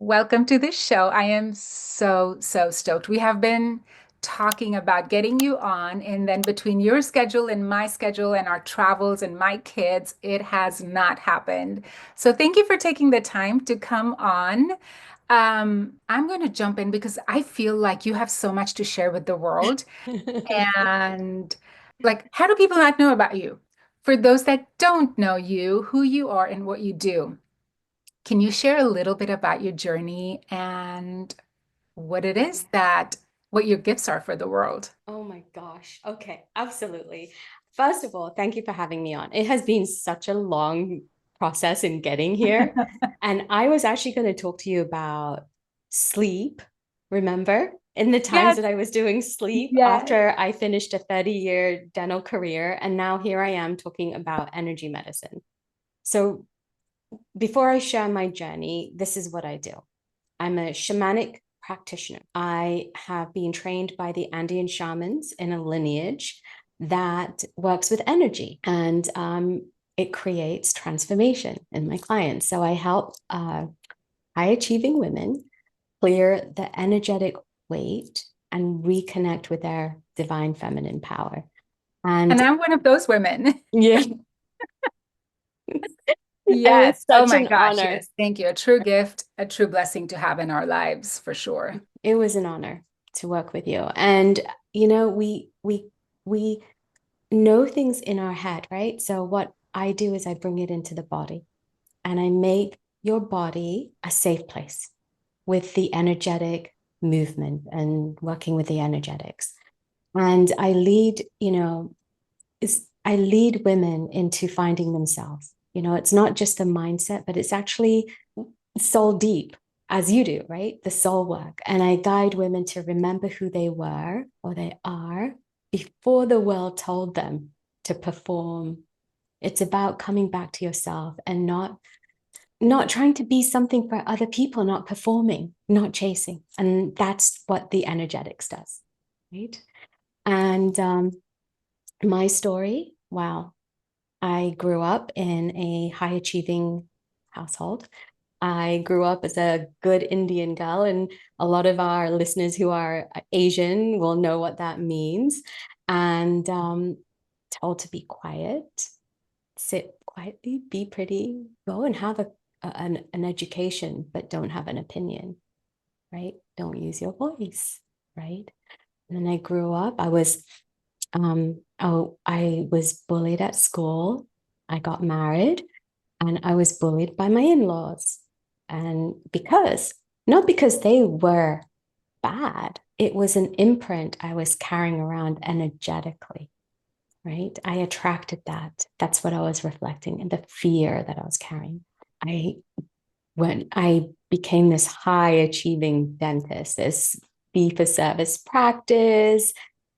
Welcome to the show. I am so stoked. We have been talking about getting you on, and then between your schedule and my schedule and our travels and my kids, it has not happened. So thank you for taking the time to come on. I'm going to jump in because I feel like you have so much to share with the world. And like, how do people not know about you? For those that don't know you, who you are and what you do. Can you share a little bit about your journey and what it is what your gifts are for the world? Oh my gosh. Okay, absolutely. First of all, thank you for having me on. It has been such a long process in getting here. And I was actually going to talk to you about sleep. Remember, in the times Yes, that I was doing sleep yes. after I finished a 30-year dental career. And now here I am talking about energy medicine. So before I share my journey, this is what I do. I'm a shamanic practitioner. I have been trained by the Andean shamans in a lineage that works with energy, and it creates transformation in my clients. So I help high achieving women clear the energetic weight and reconnect with their divine feminine power. And And I'm one of those women. yeah, it was Yes. Oh such my an gosh. honor. Yes. Thank you. A true gift, a true blessing to have in our lives for sure. It was an honor to work with you. And you know, we know things in our head, right? So what I do is I bring it into the body and I make your body a safe place with the energetic movement and working with the energetics. And I lead women into finding themselves. It's not just the mindset, but it's actually soul deep, as you do, right? The soul work. And I guide women to remember who they were or they are before the world told them to perform. It's about coming back to yourself and not trying to be something for other people, not performing, not chasing. And that's what the energetics does, right? And my story, wow, I grew up in a high achieving household. I grew up as a good Indian girl, and a lot of our listeners who are Asian will know what that means. And told to be quiet, sit quietly, be pretty, go and have an education, but don't have an opinion, right? Don't use your voice, right? And then I grew up. I was bullied at school. I got married and I was bullied by my in-laws. And not because they were bad, it was an imprint I was carrying around energetically, right? I attracted that. That's what I was reflecting and the fear that I was carrying. I when I became this high achieving dentist, this fee for service practice,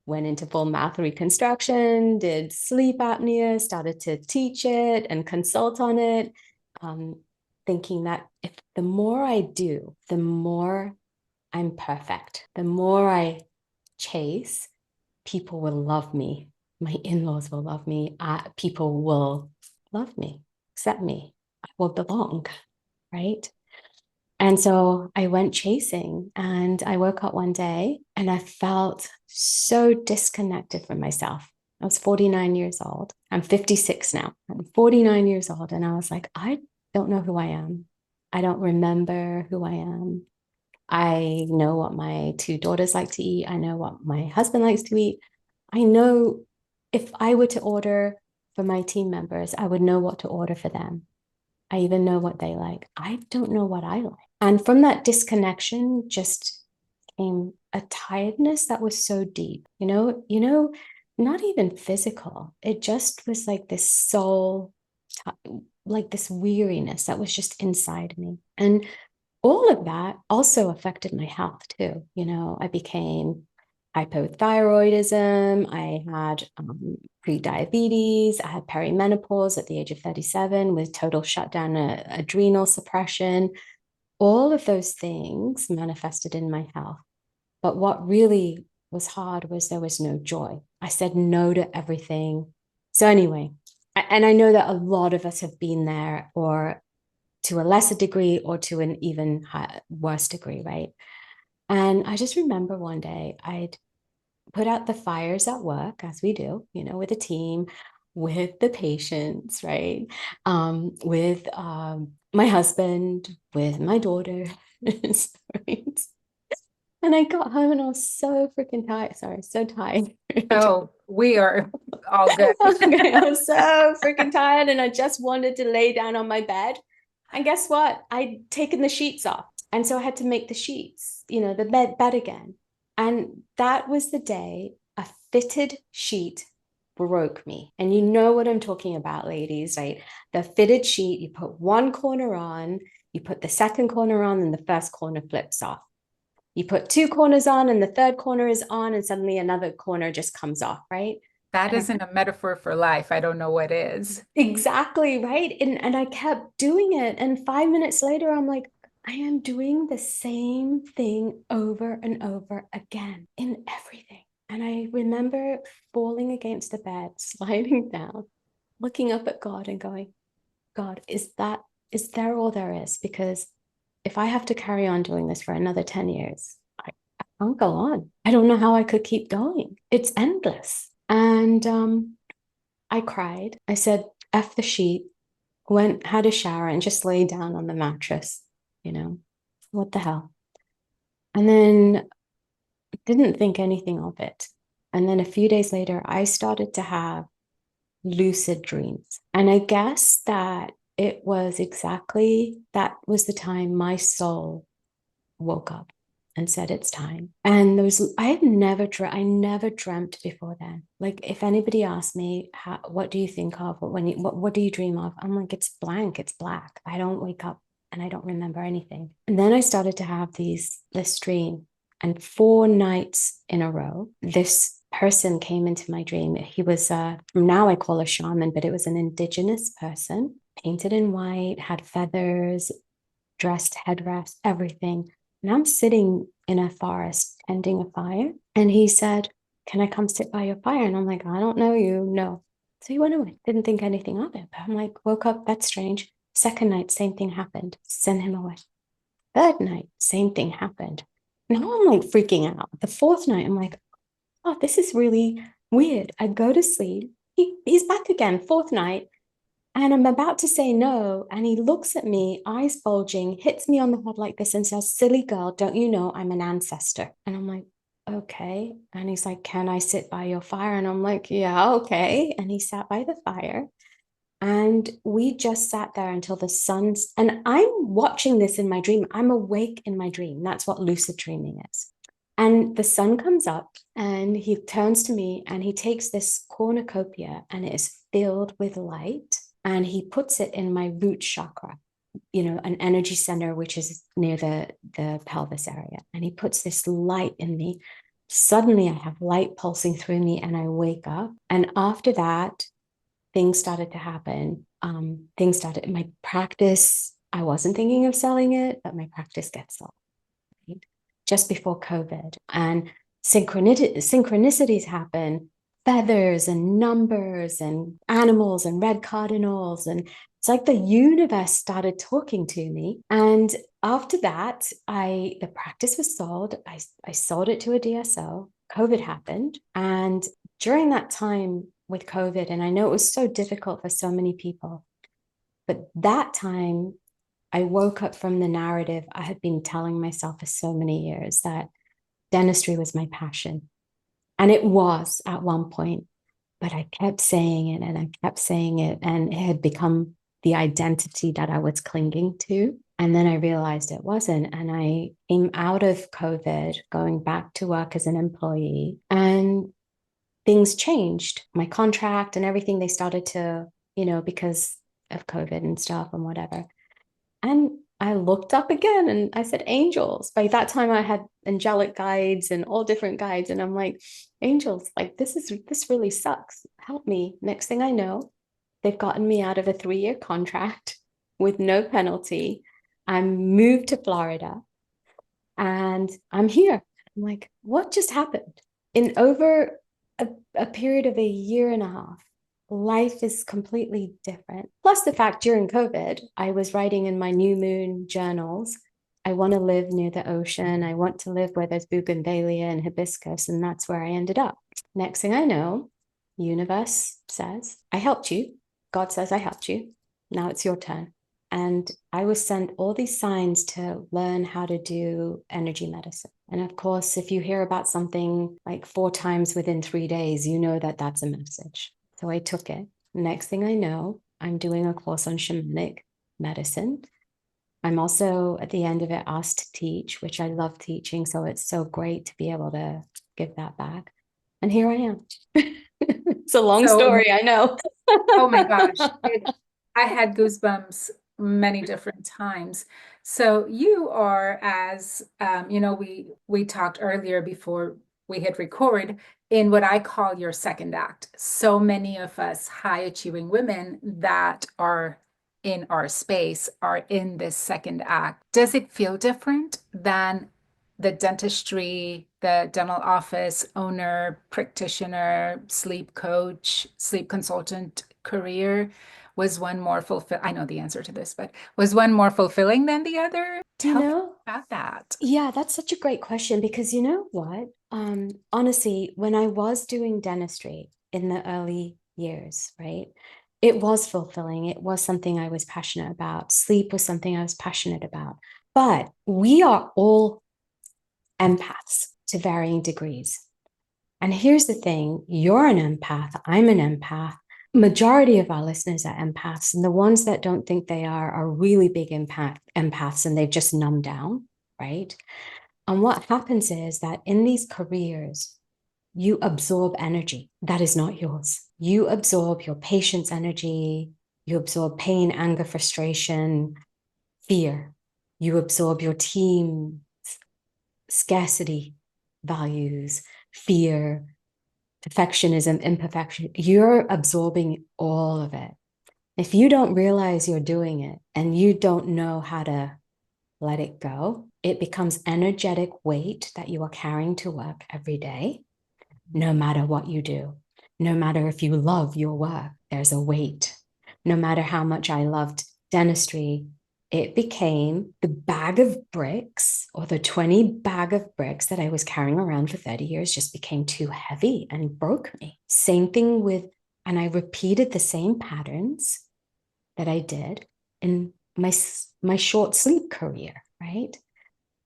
went into full mouth reconstruction, did sleep apnea, started to teach it and consult on it, um, thinking that if the more I do, the more I'm perfect, the more I chase, people will love me. My in laws will love me. People will love me, accept me. I will belong, right? And so I went chasing and I woke up one day and I felt so disconnected from myself. I was 49 years old. I'm 56 now. I'm 49 years old. And I was like, I don't know who I am. I don't remember who I am. I know what my two daughters like to eat. I know what my husband likes to eat. I know if I were to order for my team members, I would know what to order for them. I even know what they like. I don't know what I like. And from that disconnection just came a tiredness that was so deep, not even physical. It just was like this soul, like this weariness that was just inside me. And all of that also affected my health too. I became hypothyroidism. I had pre-diabetes. I had perimenopause at the age of 37 with total shutdown, adrenal suppression. All of those things manifested in my health. But what really was hard was there was no joy. I said no to everything. So anyway, and I know that a lot of us have been there or to a lesser degree or to an even worse degree, right? And I just remember one day I'd put out the fires at work, as we do, with a team, with the patients, right? With my husband, with my daughter. Right? And I got home and I was so freaking tired. Sorry, so tired. Oh, we are all good. Okay, I was so freaking tired and I just wanted to lay down on my bed. And guess what? I'd taken the sheets off. And so I had to make the sheets, the bed again. And that was the day a fitted sheet broke me. And you know what I'm talking about, ladies, right? The fitted sheet, you put one corner on, you put the second corner on, and the first corner flips off. You put two corners on, and the third corner is on, and suddenly another corner just comes off, right? That And I isn't a metaphor for life. I don't know what is. Exactly, right. And I kept doing it. And 5 minutes later, I'm like, I am doing the same thing over and over again in everything. And I remember falling against the bed, sliding down, looking up at God and going, God, is there all there is? Because if I have to carry on doing this for another 10 years, I can't go on. I don't know how I could keep going. It's endless. And I cried. I said, F the sheet, went, had a shower, and just lay down on the mattress, you know, what the hell? And then didn't think anything of it. And then a few days later, I started to have lucid dreams. And I guess that it was exactly that was the time my soul woke up and said it's time. And there was I never dreamt before then. Like if anybody asked me what do you think of what do you dream of? I'm like, it's blank, it's black. I don't wake up and I don't remember anything. And then I started to have this dream. And 4 nights in a row, this person came into my dream. He was now I call a shaman, but it was an indigenous person, painted in white, had feathers, dressed headdress, everything. And I'm sitting in a forest tending a fire. And he said, can I come sit by your fire? And I'm like, I don't know you. No. So he went away. Didn't think anything of it. But I'm like, woke up, that's strange. Second night, same thing happened. Send him away. Third night, same thing happened. Now I'm like freaking out. The fourth night, I'm like, oh, this is really weird. I go to sleep. He's back again, fourth night. And I'm about to say no. And he looks at me, eyes bulging, hits me on the head like this and says, silly girl, don't you know I'm an ancestor? And I'm like, okay. And he's like, can I sit by your fire? And I'm like, yeah, okay. And he sat by the fire. And we just sat there until the sun's, and I'm watching this in my dream. I'm awake in my dream. That's what lucid dreaming is. And the sun comes up and he turns to me and he takes this cornucopia and it is filled with light and he puts it in my root chakra, an energy center which is near the pelvis area. And he puts this light in me. Suddenly I have light pulsing through me and I wake up. And after that, things started to happen. My practice, I wasn't thinking of selling it, but my practice gets sold, right? Just before COVID. And synchronicities happen, feathers and numbers and animals and red cardinals. And it's like the universe started talking to me. And after that, the practice was sold. I sold it to a DSO. COVID happened. And during that time with COVID, and I know it was so difficult for so many people, but that time I woke up from the narrative I had been telling myself for so many years that dentistry was my passion. And it was at one point, but I kept saying it and I kept saying it, and it had become the identity that I was clinging to. And then I realized it wasn't. And I came out of COVID, going back to work as an employee, and things changed. My contract and everything, they started to, because of COVID and stuff and whatever. And I looked up again and I said, angels. By that time, I had angelic guides and all different guides. And I'm like, angels, like, this really sucks. Help me. Next thing I know, they've gotten me out of a 3-year contract with no penalty. I'm moved to Florida and I'm here. I'm like, what just happened? In over a period of a year and a half, life is completely different. Plus, the fact during COVID, I was writing in my new moon journals. I want to live near the ocean. I want to live where there's bougainvillea and hibiscus. And that's where I ended up. Next thing I know, universe says, I helped you. God says, I helped you. Now it's your turn. And I was sent all these signs to learn how to do energy medicine. And of course, if you hear about something like 4 times within 3 days, you know that that's a message. So I took it. Next thing I know, I'm doing a course on shamanic medicine. I'm also at the end of it asked to teach, which I love teaching. So it's so great to be able to give that back. And here I am. It's a long So story, I know. oh my gosh, I had goosebumps many different times. So you are, as we talked earlier before we hit record, in what I call your second act. So many of us high achieving women that are in our space are in this second act. Does it feel different than the dentistry, the dental office owner, practitioner, sleep coach, sleep consultant career? Was one more fulfill? I know the answer to this, but was one more fulfilling than the other? You Tell me know, about that. yeah, that's such a great question because you know what? Honestly, when I was doing dentistry in the early years, right, it was fulfilling. It was something I was passionate about. Sleep was something I was passionate about. But we are all empaths to varying degrees. And here's the thing, you're an empath, I'm an empath. Majority of our listeners are empaths, and the ones that don't think they are really big empaths and they've just numbed down, right? And what happens is that in these careers, you absorb energy that is not yours. You absorb your patient's energy, you absorb pain, anger, frustration, fear. You absorb your team scarcity values, fear, perfectionism, imperfection. You're absorbing all of it. If you don't realize you're doing it and you don't know how to let it go, it becomes energetic weight that you are carrying to work every day, no matter what you do. No matter if you love your work, there's a weight. No matter how much I loved dentistry, it became the bag of bricks or the 20 bag of bricks that I was carrying around for 30 years just became too heavy and broke me. Same thing with, and I repeated the same patterns that I did in my short sleep career, right?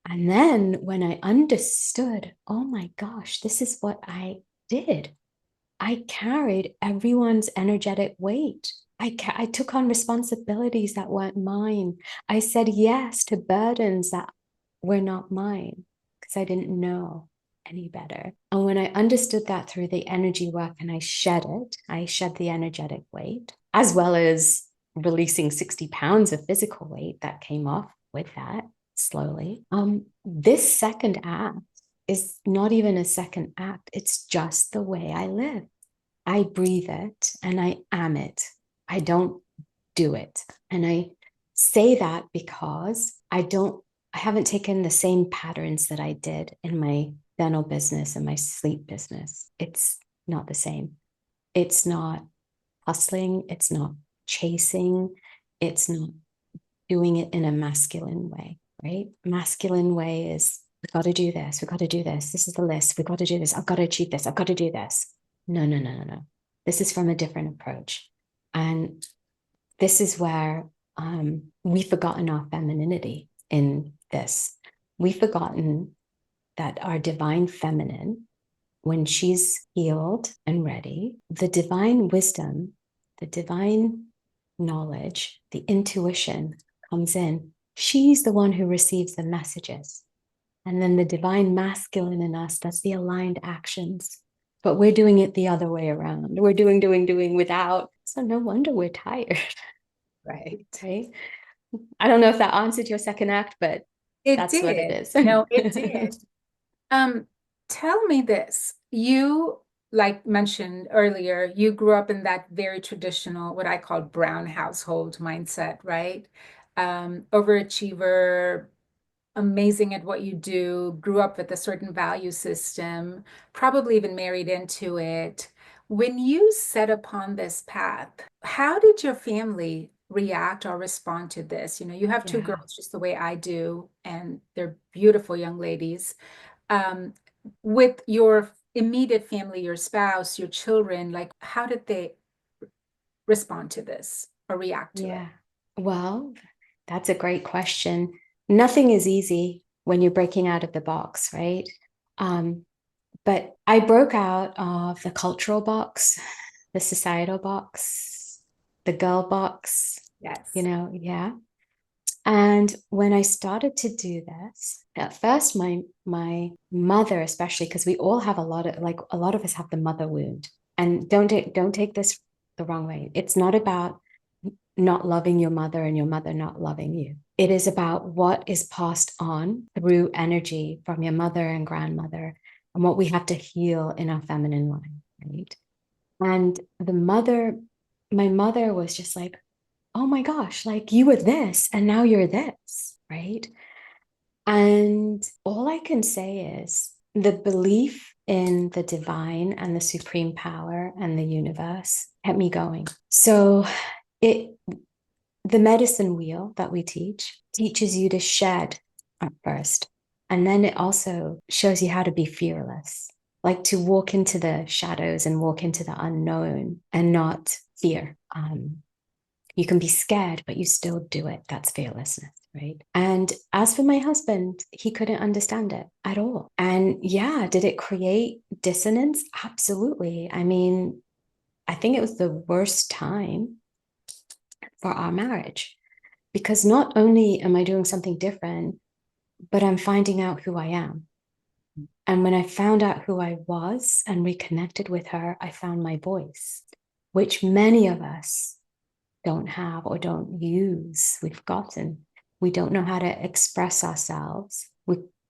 And then when I understood, oh my gosh, this is what I did. I carried everyone's energetic weight. I took on responsibilities that weren't mine. I said yes to burdens that were not mine because I didn't know any better. And when I understood that through the energy work and I shed the energetic weight, as well as releasing 60 pounds of physical weight that came off with that slowly. This second act is not even a second act. It's just the way I live. I breathe it and I am it. I don't do it. And I say that because I haven't taken the same patterns that I did in my dental business and my sleep business. It's not the same. It's not hustling. It's not chasing. It's not doing it in a masculine way, right? Masculine way is we've got to do this. We've got to do this. This is the list. We've got to do this. I've got to achieve this. I've got to do this. No, no, no, no, no. This is from a different approach. And this is where we've forgotten our femininity in this. We've forgotten that our divine feminine, when she's healed and ready, the divine wisdom, the divine knowledge, the intuition comes in. She's the one who receives the messages. And then the divine masculine in us does the aligned actions. But we're doing it the other way around. We're doing without. So no wonder we're tired. Right. Right. I don't know if that answered your second act, but It that's what it did. is. No, it did. Um, Tell me this. You, like mentioned earlier, you grew up in that very traditional, what I call brown household mindset, right? Overachiever, amazing at what you do, grew up with a certain value system, probably even married into it. When you set upon this path, how did your family react or respond to this? You know, you have two Yeah. girls just the way I do, and they're beautiful young ladies. Um, with your immediate family, your spouse, your children, like how did they respond to this or react to it? Yeah. Well, that's a great question. Nothing is easy when you're breaking out of the box, right? Um, but I broke out of the cultural box, the societal box, the girl box, Yes. yeah. And when I started to do this, at first my mother, especially because we all have a lot of us have the mother wound. And don't take this the wrong way. It's not about not loving your mother and your mother not loving you. It is about what is passed on through energy from your mother and grandmother and what we have to heal in our feminine line, right? And my mother was just like, oh my gosh, like you were this and now you're this, right? And all I can say is the belief in the divine and the supreme power and the universe kept me going. So it the medicine wheel that we teach teaches you to shed at first. And then it also shows you how to be fearless, like to walk into the shadows and walk into the unknown and not fear. You can be scared, but you still do it. That's fearlessness, right? And as for my husband, he couldn't understand it at all. And yeah, did it create dissonance? Absolutely. I mean, I think it was the worst time for our marriage because not only am I doing something different, but I'm finding out who I am. And when I found out who I was and reconnected with her, I found my voice, which many of us don't have or don't use. We've forgotten. We don't know how to express ourselves.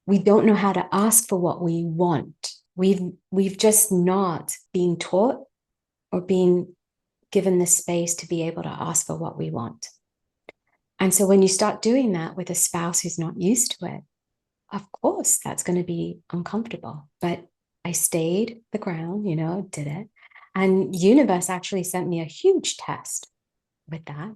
We don't know how to ask for what we want. We've just not been taught or been given the space to be able to ask for what we want. And so when you start doing that with a spouse who's not used to it, of course that's going to be uncomfortable. But I stayed the ground, did it. And universe actually sent me a huge test with that.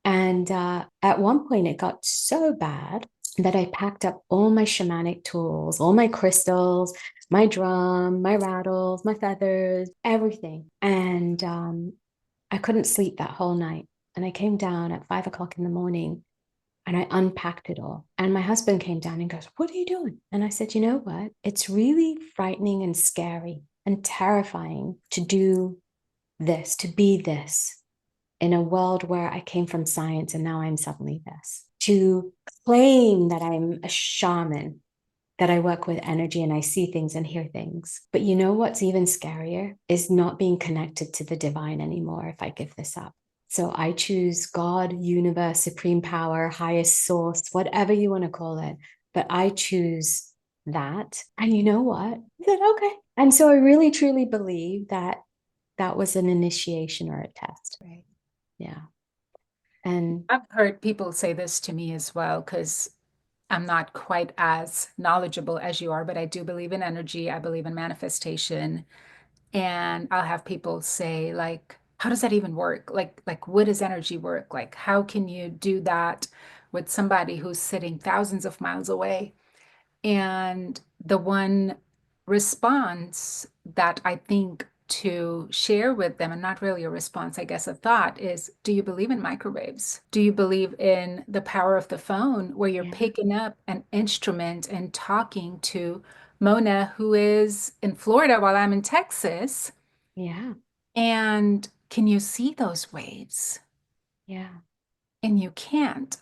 And at one point, it got so bad that I packed up all my shamanic tools, all my crystals, my drum, my rattles, my feathers, everything. And I couldn't sleep that whole night. And I came down at 5 o'clock in the morning and I unpacked it all. And my husband came down and goes, "What are you doing?" And I said, "You know what? It's really frightening and scary and terrifying to do this, to be this in a world where I came from science and now I'm suddenly this. To claim that I'm a shaman, that I work with energy and I see things and hear things. But you know what's even scarier is not being connected to the divine anymore if I give this up. So I choose God, universe, supreme power, highest source, whatever you want to call it. But I choose that. And you know what? I said, okay. And so I really truly believe that that was an initiation or a test. Right. Yeah. And I've heard people say this to me as well, because I'm not quite as knowledgeable as you are, but I do believe in energy. I believe in manifestation. And I'll have people say, like, how does that even work? Like, what does energy work? Like, how can you do that with somebody who's sitting thousands of miles away? And the one response that I think to share with them, and not really a response, I guess a thought, is do you believe in microwaves? Do you believe in the power of the phone where you're yeah, picking up an instrument and talking to Mona, who is in Florida while I'm in Texas? yeah, And can you see those waves? yeah. And you can't.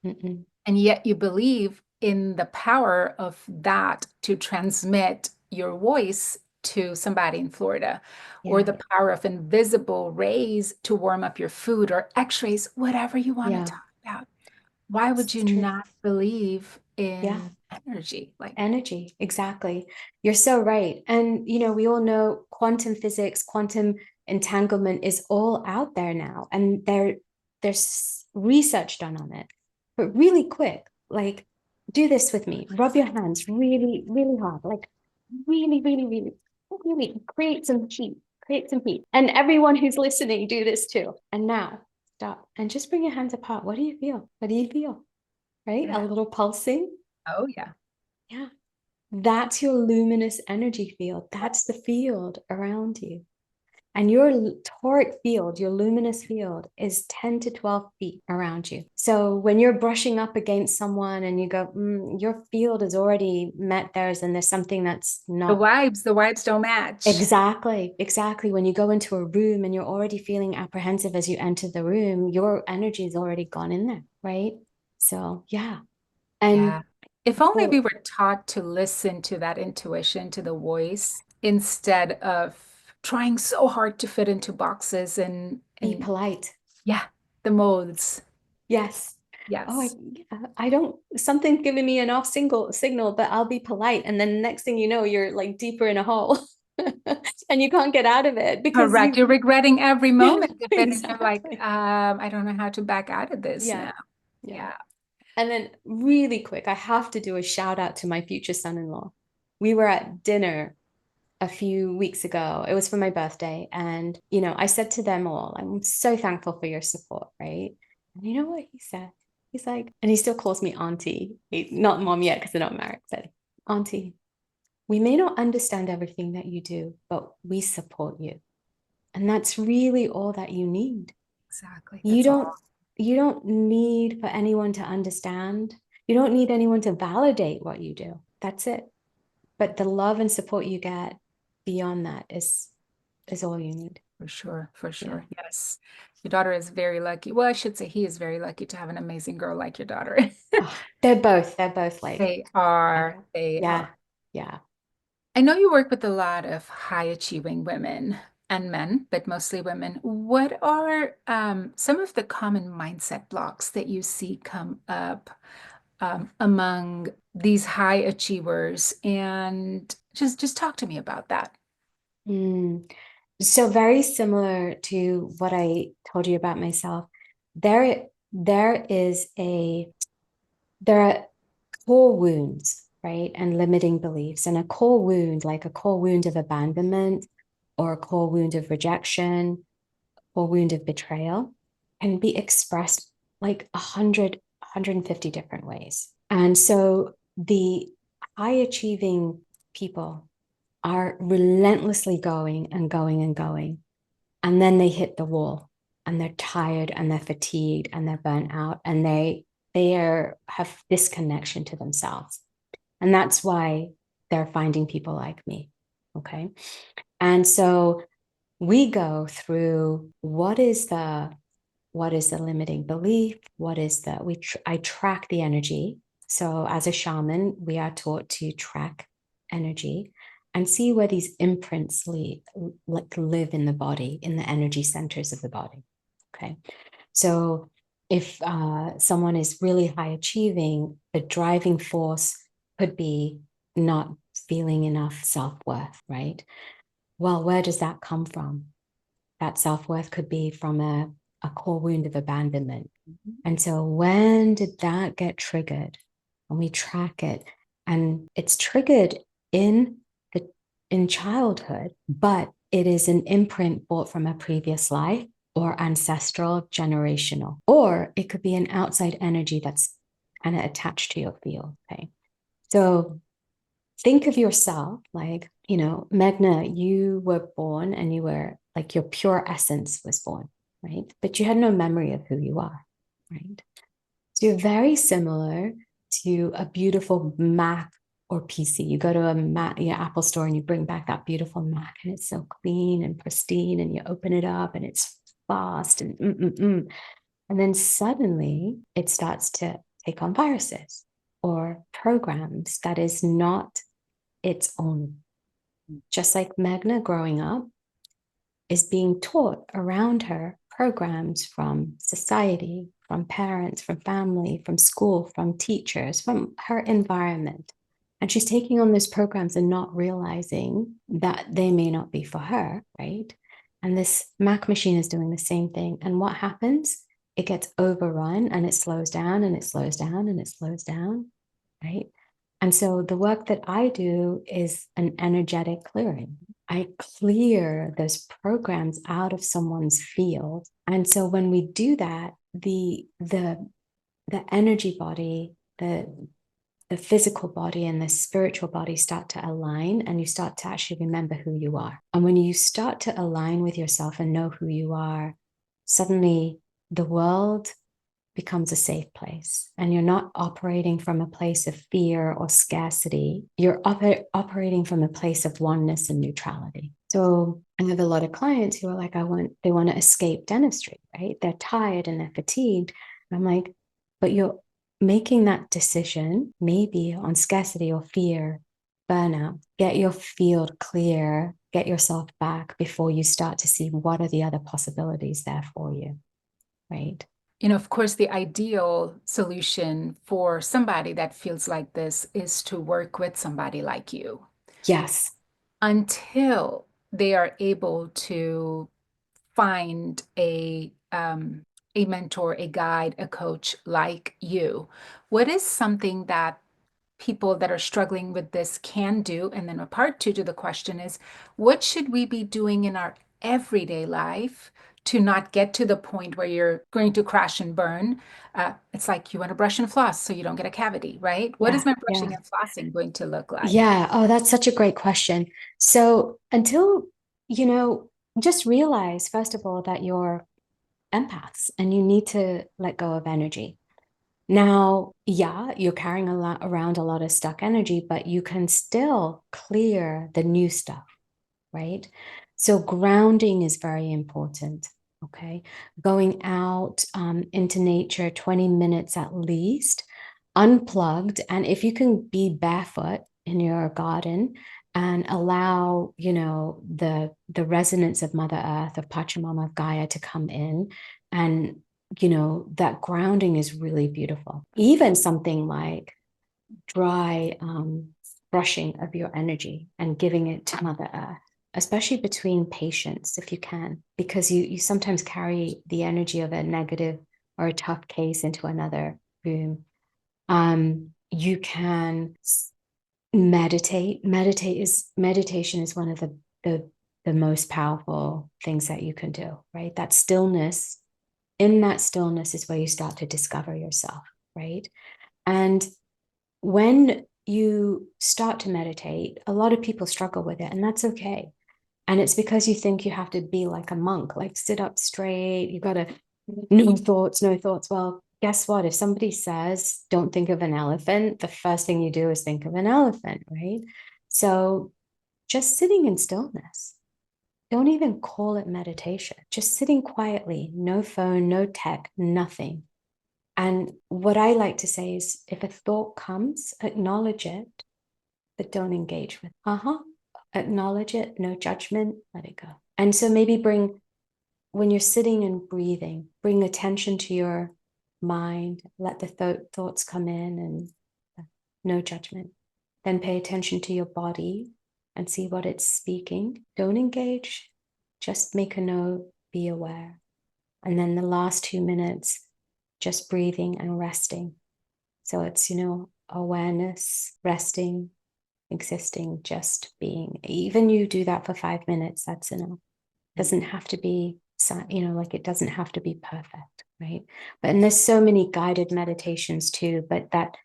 Mm-mm. And yet you believe in the power of that to transmit your voice to somebody in Florida, or Yeah, the power of invisible rays to warm up your food, or x-rays, whatever you want to yeah. talk about. Why would It's you true. not believe Yeah. in energy? Like, Energy. Exactly. You're so right. And, we all know quantum physics, quantum entanglement is all out there now. And there's research done on it. But really quick, like, do this with me. Rub your hands really, really hard. Like, really, really, really, really create some heat. Create some heat. And everyone who's listening, do this too. And now stop and just bring your hands apart. What do you feel? What do you feel? Right? A Yeah. little pulsing. Oh, yeah. Yeah. That's your luminous energy field. That's the field around you. And your toric field, your luminous field, is 10 to 12 feet around you. So when you're brushing up against someone and you go, your field has already met theirs, and there's something that's not The vibes don't match. exactly. When you go into a room and you're already feeling apprehensive as you enter the room, your energy has already gone in there, right? So, yeah. Yeah. And If only we for were taught to listen to that intuition, to the voice, instead of trying so hard to fit into boxes be and polite. yeah, the molds. Yes. Oh, Yes. yeah, I don't, something's giving me an off signal, but I'll be polite. And then next thing you know, you're like deeper in a hole and you can't get out of it because Correct. You're regretting every yeah, moment of it, and you're like, exactly. I don't know how to back out of this Yeah. now. Yeah. Yeah. And then really quick, I have to do a shout out to my future son-in-law. We were at dinner a few weeks ago. It was for my birthday. And, I said to them all, I'm so thankful for your support, right? And you know what he said? He's like, and he still calls me auntie, not mom yet because they're not married, but auntie, we may not understand everything that you do, but we support you. And that's really all that you need. Exactly. You That's all. don't you don't need for anyone to understand. You don't need anyone to validate what you do. That's it. But the love and support you get beyond that is all you need. For sure. For Yeah. sure. Yes. Your daughter is very lucky. Well, I should say he is very lucky to have an amazing girl like your daughter. Oh, they're both like, They are. yeah, They yeah, are. yeah. I know you work with a lot of high achieving women and men, but mostly women. What are some of the common mindset blocks that you see come up among these high achievers? And just talk to me about that. Mm. So very similar to what I told you about myself. There is there are core wounds, right? And limiting beliefs. And a core wound, like a core wound of abandonment or a core wound of rejection or wound of betrayal, can be expressed like 150 different ways. And so the high achieving people are relentlessly going and going and going. And then they hit the wall and they're tired and they're fatigued and they're burnt out and have disconnection to themselves. And that's why they're finding people like me. Okay. And so we go through what is the limiting belief? What is the I track the energy. So as a shaman, we are taught to track energy and see where these imprints live in the body, in the energy centers of the body. Okay. So if someone is really high achieving, the driving force could be not feeling enough self-worth, right? Well, where does that come from? That self-worth could be from a core wound of abandonment. And so when did that get triggered? And we track it. And it's triggered in the in childhood, but it is an imprint bought from a previous life or ancestral, generational, or it could be an outside energy that's kind of attached to your field. Okay. So think of yourself like, Megna, you were born and you were like your pure essence was born, right? But you had no memory of who you are, right? So you're very similar to a beautiful Mac or PC. You go to a Mac, your Apple store and you bring back that beautiful Mac and it's so clean and pristine and you open it up and it's fast and. And then suddenly it starts to take on viruses or programs that is not its own. Just like Magna growing up is being taught around her programs from society, from parents, from family, from school, from teachers, from her environment. And she's taking on those programs and not realizing that they may not be for her, right? And this Mac machine is doing the same thing. And what happens? It gets overrun and it slows down and it slows down and it slows down, right? And so the work that I do is an energetic clearing. I clear those programs out of someone's field. And so when we do that, the energy body, the physical body and the spiritual body start to align, and you start to actually remember who you are. And when you start to align with yourself and know who you are, suddenly the world becomes a safe place, and you're not operating from a place of fear or scarcity. You're operating from a place of oneness and neutrality. So I have a lot of clients who are like, they want to escape dentistry, right? They're tired and they're fatigued. And I'm like, but you're making that decision maybe on scarcity or fear, burnout. Get your field clear, get yourself back before you start to see what are the other possibilities there for you, right? Of course, the ideal solution for somebody that feels like this is to work with somebody like you Yes. until they are able to find a mentor, a guide, a coach like you. What is something that people that are struggling with this can do? And then a part two to the question is, what should we be doing in our everyday life to not get to the point where you're going to crash and burn? It's like you want to brush and floss so you don't get a cavity, right? What is Yeah. my Yeah. brushing and flossing going to look like? Yeah. Oh, that's such a great question. So until, you know, just realize, first of all, that you're empaths and you need to let go of energy. Now, yeah, you're carrying a lot around a lot of stuck energy, but you can still clear the new stuff, right? So grounding is very important. Okay. Going out into nature 20 minutes at least, unplugged. And if you can be barefoot in your garden and allow, the resonance of Mother Earth, of Pachamama, of Gaia to come in, and, that grounding is really beautiful. Even something like dry brushing of your energy and giving it to Mother Earth, especially between patients, if you can, because you sometimes carry the energy of a negative or a tough case into another room. You can meditation is one of the most powerful things that you can do, right? That stillness, in that stillness is where you start to discover yourself, right? And when you start to meditate, a lot of people struggle with it, and that's okay. And it's because you think you have to be like a monk, like sit up straight. You got to, no thoughts, no thoughts. Well, guess what? If somebody says, don't think of an elephant, the first thing you do is think of an elephant, right? So just sitting in stillness. Don't even call it meditation. Just sitting quietly, no phone, no tech, nothing. And what I like to say is if a thought comes, acknowledge it, but don't engage with. Acknowledge it, no judgment, let it go. And so maybe when you're sitting and breathing, bring attention to your mind, let the thoughts come in, and no judgment. Then pay attention to your body and see what it's speaking. Don't engage, just make a note, be aware. And then the last 2 minutes, just breathing and resting. So it's, awareness, resting, existing, just being. Even you do that for 5 minutes, that's enough. It doesn't have to be, like it doesn't have to be perfect, right? And there's so many guided meditations too, but that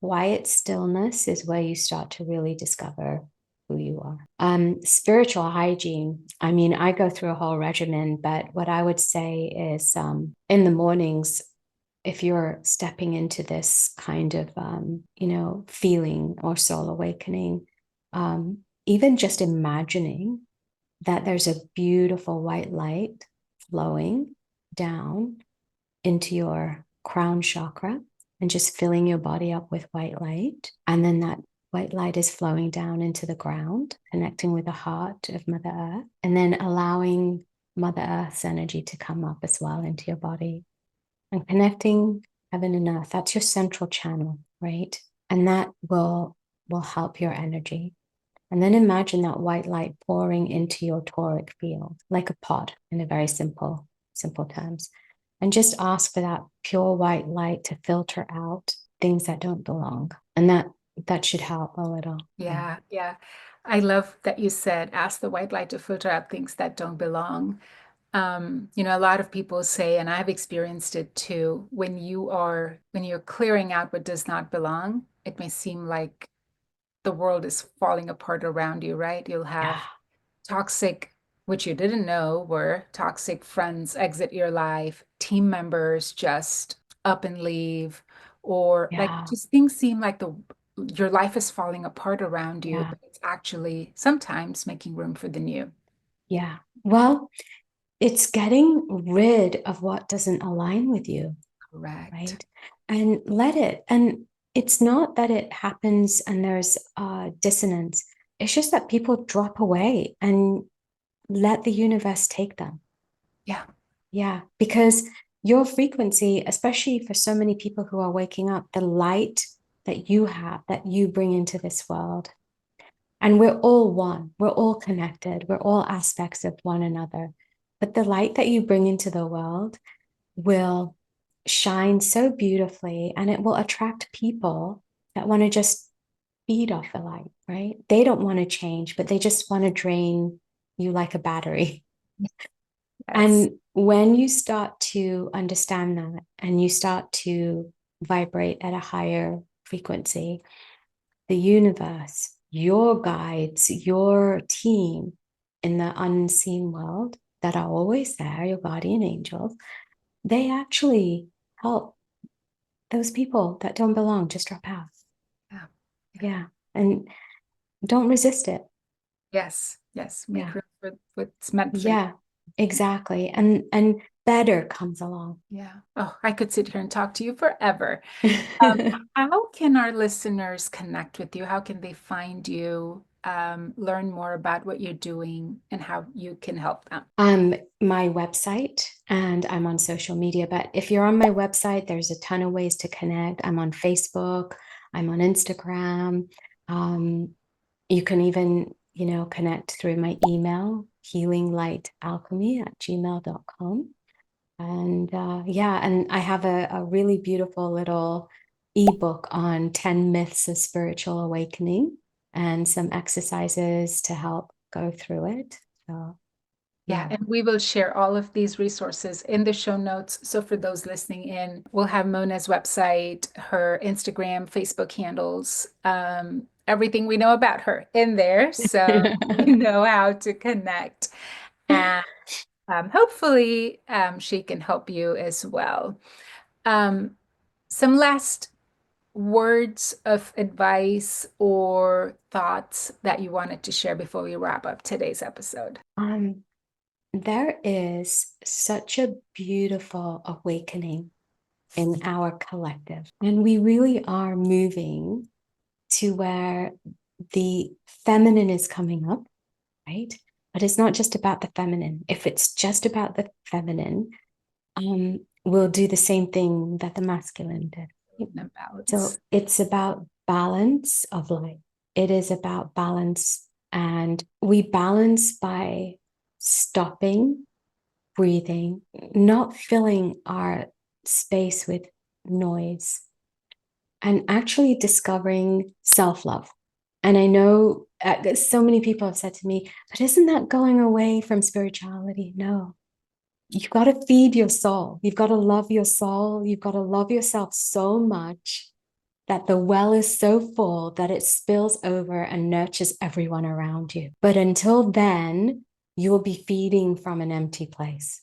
quiet stillness is where you start to really discover who you are. Spiritual hygiene. I mean, I go through a whole regimen, but what I would say is in the mornings, if you're stepping into this kind of, feeling or soul awakening, even just imagining that there's a beautiful white light flowing down into your crown chakra and just filling your body up with white light. And then that white light is flowing down into the ground, connecting with the heart of Mother Earth, and then allowing Mother Earth's energy to come up as well into your body and connecting heaven and earth. That's your central channel, right? And that will help your energy. And then imagine that white light pouring into your toric field, like a pod in a very simple terms. And just ask for that pure white light to filter out things that don't belong. And that that should help a little. Yeah. Yeah, yeah. I love that you said, ask the white light to filter out things that don't belong. A lot of people say, and I've experienced it too, when you're clearing out what does not belong, it may seem like the world is falling apart around you, right? You'll Yeah. have toxic, which you didn't know were toxic friends exit your life, team members just up and leave, or like Yeah. just things seem like the your life is falling apart around you, Yeah. but it's actually sometimes making room for the new. Yeah. Well, it's getting rid of what doesn't align with you, Correct. right? And let it. And it's not that it happens and there's dissonance. It's just that people drop away and let the universe take them. Yeah. Yeah, because your frequency, especially for so many people who are waking up, the light that you have, that you bring into this world, and we're all one, we're all connected, we're all aspects of one another. But the light that you bring into the world will shine so beautifully and it will attract people that want to just feed off the light, right? They don't want to change, but they just want to drain you like a battery. Yes. And when you start to understand that and you start to vibrate at a higher frequency, the universe, your guides, your team in the unseen world that are always there, your guardian angels, they actually help those people that don't belong just drop out. Yeah. Yeah. Yeah. And don't resist it. Yes. Yes. Make Yeah. room for what's meant for you. Yeah. Exactly. And better comes along. Yeah. Oh, I could sit here and talk to you forever. Um, how can our listeners connect with you? How can they find you, learn more about what you're doing, and how you can help them? My website, and I'm on social media, but if you're on my website, there's a ton of ways to connect. I'm on Facebook, I'm on Instagram. Um, you can even, connect through my email, healinglightalchemy@gmail.com. And yeah, and I have a really beautiful little ebook on 10 myths of spiritual awakening and some exercises to help go through it. So Yeah, yeah. and we will share all of these resources in the show notes. So for those listening in, we'll have Mona's website, her Instagram, Facebook handles, everything we know about her in there. So you know how to connect. And hopefully she can help you as well. Um, some last words of advice or thoughts that you wanted to share before we wrap up today's episode? Um, there is such a beautiful awakening in our collective, and we really are moving to where the feminine is coming up, right? But it's not just about the feminine. If it's just about the feminine, we'll do the same thing that the masculine did. And balance. So it's about balance of life. It is about balance. And we balance by stopping, breathing, not filling our space with noise, and actually discovering self love. And I know so many people have said to me, but isn't that going away from spirituality? No, you've got to feed your soul. You've got to love your soul. You've got to love yourself so much that the well is so full that it spills over and nurtures everyone around you. But until then, you will be feeding from an empty place.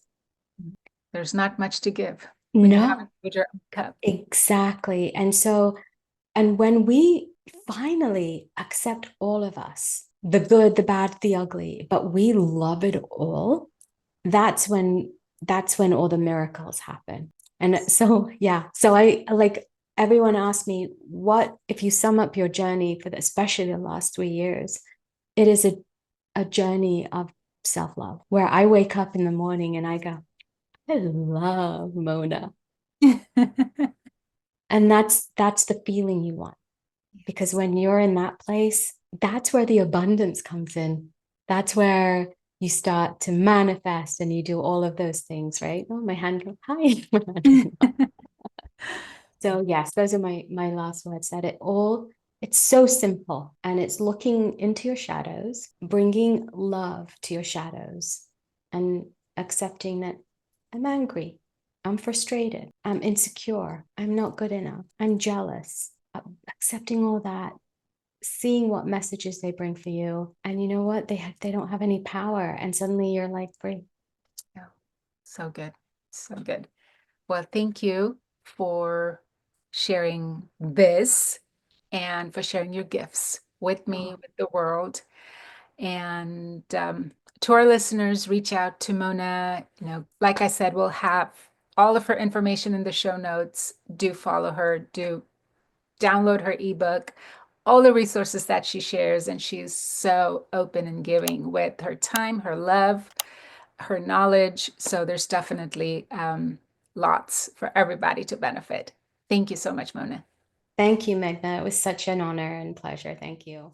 There's not much to give when you haven't No, filled your own cup. exactly. And when we finally accept all of us, the good, the bad, the ugly, but we love it all, that's when that's when all the miracles happen. And so yeah, so I like everyone asked me, what if you sum up your journey for especially the last 3 years, it is a journey of self-love where I wake up in the morning and I go, I love Mona. And that's the feeling you want. Because when you're in that place, that's where the abundance comes in. That's where you start to manifest and you do all of those things, right? Oh, my hand go high. So yes, those are my last words. That it all It's so simple. And it's looking into your shadows, bringing love to your shadows, and accepting that I'm angry, I'm frustrated, I'm insecure, I'm not good enough, I'm jealous. Accepting all that, seeing what messages they bring for you. And you know what? They don't have any power. And suddenly you're like free. Yeah. So good. So good. Well, thank you for sharing this and for sharing your gifts with me, Oh, with the world. And to our listeners, reach out to Mona. You know, like I said, we'll have all of her information in the show notes. Do follow her, do download her ebook, all the resources that she shares. And she's so open and giving with her time, her love, her knowledge. So there's definitely lots for everybody to benefit. Thank you so much, Mona. thank you, Megna. It was such an honor and pleasure. Thank you.